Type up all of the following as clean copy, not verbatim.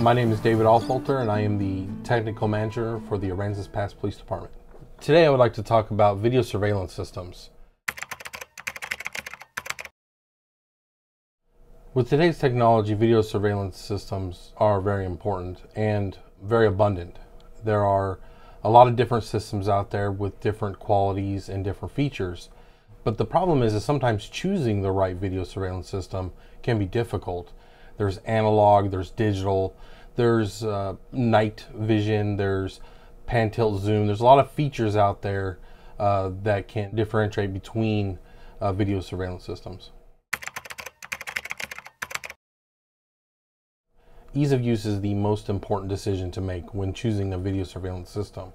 My name is David Allfolter, and I am the Technical Manager for the Aransas Pass Police Department. Today I would like to talk about video surveillance systems. With today's technology, video surveillance systems are very important and very abundant. There are a lot of different systems out there with different qualities and different features. But the problem is sometimes choosing the right video surveillance system can be difficult. There's analog, there's digital, there's night vision, there's pan tilt zoom. There's a lot of features out there that can differentiate between video surveillance systems. Ease of use is the most important decision to make when choosing a video surveillance system.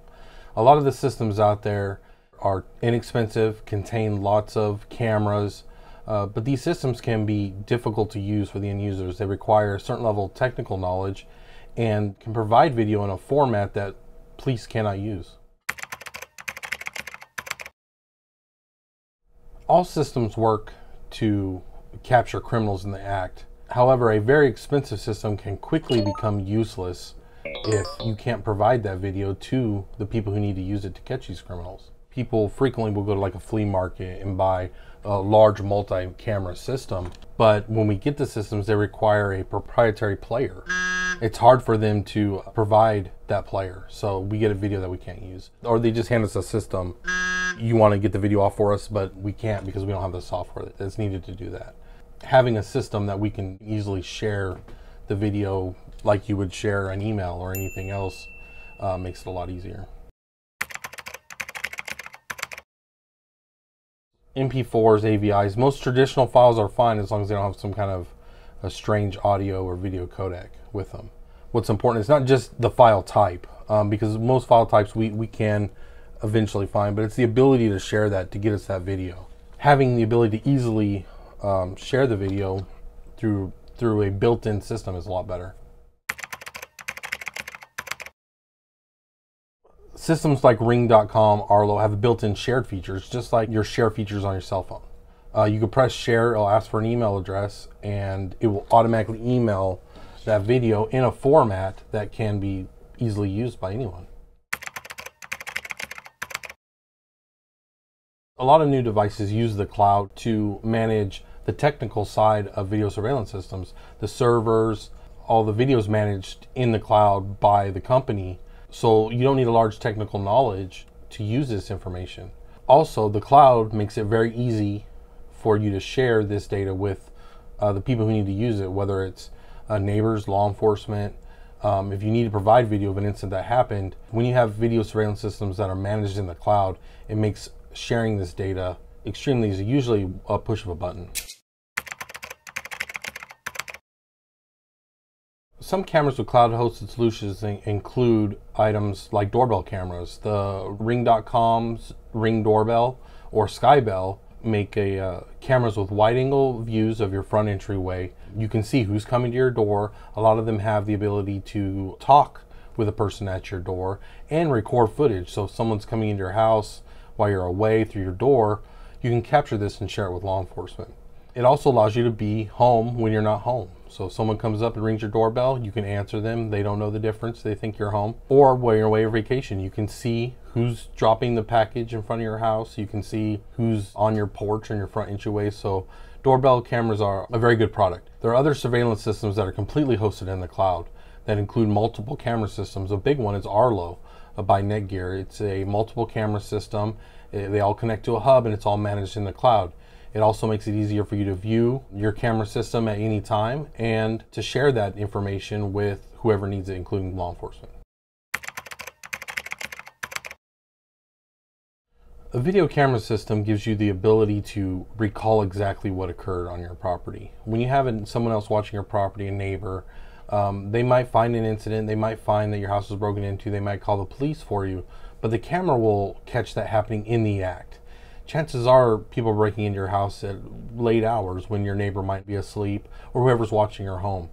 A lot of the systems out there are inexpensive, contain lots of cameras, but these systems can be difficult to use for the end users. They require a certain level of technical knowledge and can provide video in a format that police cannot use. All systems work to capture criminals in the act. However, a very expensive system can quickly become useless if you can't provide that video to the people who need to use it to catch these criminals. People frequently will go to like a flea market and buy a large multi-camera system, but when we get the systems, they require a proprietary player. It's hard for them to provide that player, so we get a video that we can't use. Or they just hand us a system. You want to get the video off for us, but we can't because we don't have the software that's needed to do that. Having a system that we can easily share the video like you would share an email or anything else makes it a lot easier. MP4s, AVIs, most traditional files are fine as long as they don't have some kind of a strange audio or video codec with them. What's important is not just the file type, because most file types we can eventually find, but it's the ability to share that to get us that video. Having the ability to easily share the video through a built-in system is a lot better. Systems like Ring.com, Arlo have built-in shared features, just like your share features on your cell phone. You can press share, it'll ask for an email address, and it will automatically email that video in a format that can be easily used by anyone. A lot of new devices use the cloud to manage the technical side of video surveillance systems. The servers, all the videos managed in the cloud by the company. So you don't need a large technical knowledge to use this information. Also, the cloud makes it very easy for you to share this data with the people who need to use it, whether it's neighbors, law enforcement. If you need to provide video of an incident that happened, when you have video surveillance systems that are managed in the cloud, it makes sharing this data extremely easy, usually a push of a button. Some cameras with cloud-hosted solutions include items like doorbell cameras. The Ring.com's Ring Doorbell or Skybell make cameras with wide-angle views of your front entryway. You can see who's coming to your door. A lot of them have the ability to talk with a person at your door and record footage. So if someone's coming into your house while you're away through your door, you can capture this and share it with law enforcement. It also allows you to be home when you're not home. So if someone comes up and rings your doorbell, you can answer them. They don't know the difference. They think you're home. Or while you're away on vacation, you can see who's dropping the package in front of your house. You can see who's on your porch and your front entryway. So doorbell cameras are a very good product. There are other surveillance systems that are completely hosted in the cloud that include multiple camera systems. A big one is Arlo by Netgear. It's a multiple camera system. They all connect to a hub and it's all managed in the cloud. It also makes it easier for you to view your camera system at any time and to share that information with whoever needs it, including law enforcement. A video camera system gives you the ability to recall exactly what occurred on your property. When you have someone else watching your property, a neighbor, they might find an incident, they might find that your house was broken into, they might call the police for you, but the camera will catch that happening in the act. Chances are people breaking into your house at late hours when your neighbor might be asleep or whoever's watching your home.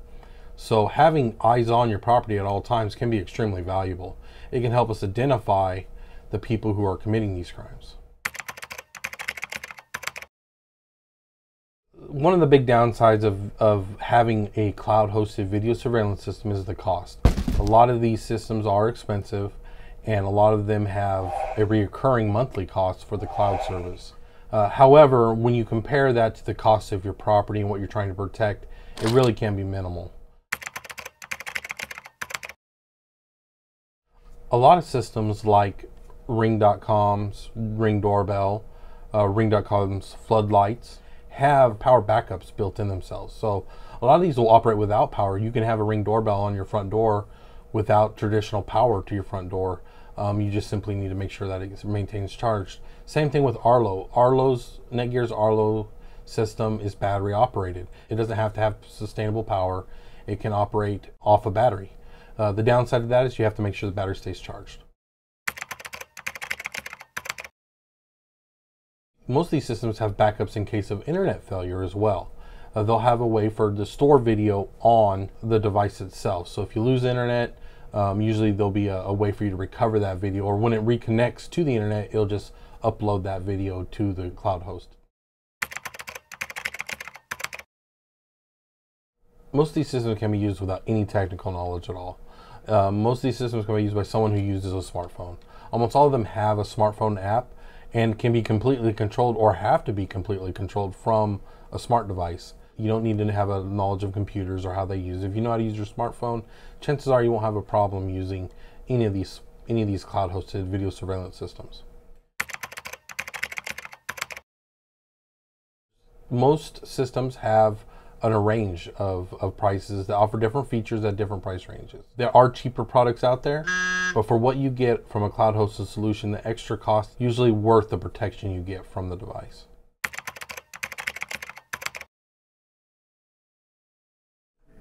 So having eyes on your property at all times can be extremely valuable. It can help us identify the people who are committing these crimes. One of the big downsides of having a cloud-hosted video surveillance system is the cost. A lot of these systems are expensive, and a lot of them have a recurring monthly cost for the cloud service. However, when you compare that to the cost of your property and what you're trying to protect, it really can be minimal. A lot of systems like Ring.com's Ring Doorbell, Ring.com's Floodlights have power backups built in themselves. So a lot of these will operate without power. You can have a Ring doorbell on your front door without traditional power to your front door. You just simply need to make sure that it maintains charged. Same thing with Arlo. Netgear's Arlo system is battery operated. It doesn't have to have sustainable power. It can operate off a battery. The downside of that is you have to make sure the battery stays charged. Most of these systems have backups in case of internet failure as well. They'll have a way to store video on the device itself. So if you lose internet, usually there'll be a way for you to recover that video, or when it reconnects to the internet, it'll just upload that video to the cloud host. Most of these systems can be used without any technical knowledge at all. Most of these systems can be used by someone who uses a smartphone. Almost all of them have a smartphone app and can be completely controlled, or have to be completely controlled from a smart device. You don't need to have a knowledge of computers or how they use it. If you know how to use your smartphone, chances are you won't have a problem using any of these cloud-hosted video surveillance systems. Most systems have a range of prices that offer different features at different price ranges. There are cheaper products out there, but for what you get from a cloud-hosted solution, the extra cost is usually worth the protection you get from the device.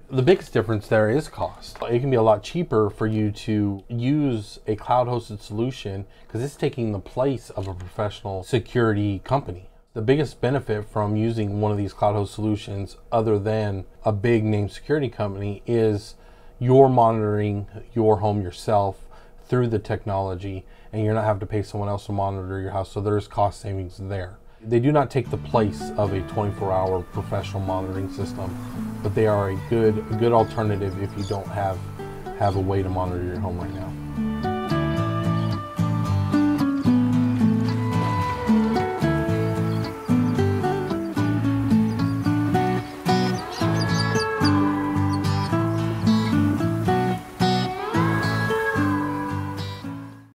The biggest difference there is cost. It can be a lot cheaper for you to use a cloud-hosted solution because it's taking the place of a professional security company. The biggest benefit from using one of these cloud-hosted solutions, other than a big name security company, is you're monitoring your home yourself through the technology, and you're not having to pay someone else to monitor your house, so there's cost savings there. They do not take the place of a 24-hour professional monitoring system, but they are a good alternative if you don't have a way to monitor your home right now.